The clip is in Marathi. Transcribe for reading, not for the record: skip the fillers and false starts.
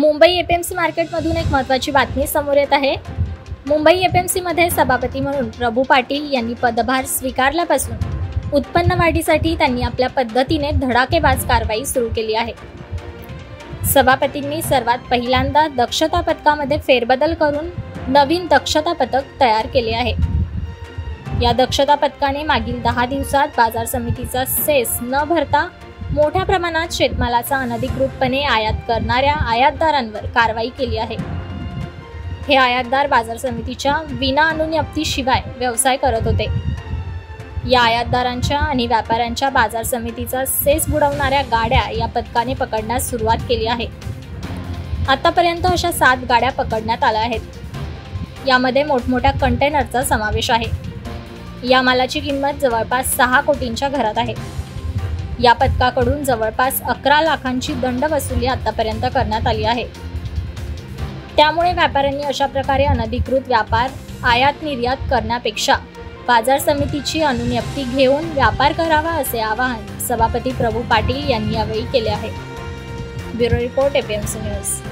मुंबई एपीएमसी मार्केटमधून एक महत्त्वाची बातमी समोर येत आहे। मुंबई एपीएमसी मध्ये सभापती म्हणून प्रभू पाटील यांनी पदभार स्वीकारल्यापासून उत्पन्न वाढीसाठी त्यांनी आपल्या पद्धतीने धडाकेबाज कारवाई सुरू केली आहे। सभापतींनी सर्वात पहिल्यांदा दक्षता पथकामध्ये फेरबदल करून नवीन दक्षता पथक तयार केले आहे। या दक्षता पथकाने मागील 10 दिवसात बाजार समितीचा सेस न भरता मोठ्या प्रमाणात शेतमालाचा अनधिकृतपणे आयात करणाऱ्या आयातदारांवर कारवाई केली आहे। हे आयातदार बाजार समितीच्या विना अनुज्ञप्तीशिवाय व्यवसाय करत होते। या आयातदारांच्या आणि व्यापाऱ्यांच्या बाजार समितीचा सेस बुडवणाऱ्या गाड्या या पथकाने पकडण्यास सुरुवात केली आहे। आतापर्यंत अशा 7 गाड्या पकडण्यात आल्या आहेत। यामध्ये मोठमोठ्या कंटेनरचा समावेश आहे। या मालाची किंमत जवळपास 6 कोटींच्या घरात आहे। या पथकाकडून जवळपास 11 लाखांची दंड वसुली आतापर्यंत करण्यात आली आहे। त्यामुळे व्यापाऱ्यांनी अशा प्रकारे अनधिकृत व्यापार आयात निर्यात करण्यापेक्षा बाजार समितीची अनुज्ञप्ती घेऊन व्यापार करावा असे आवाहन सभापती प्रभू पाटील यांनी यावेळी केले आहे। Bureau report APMC news.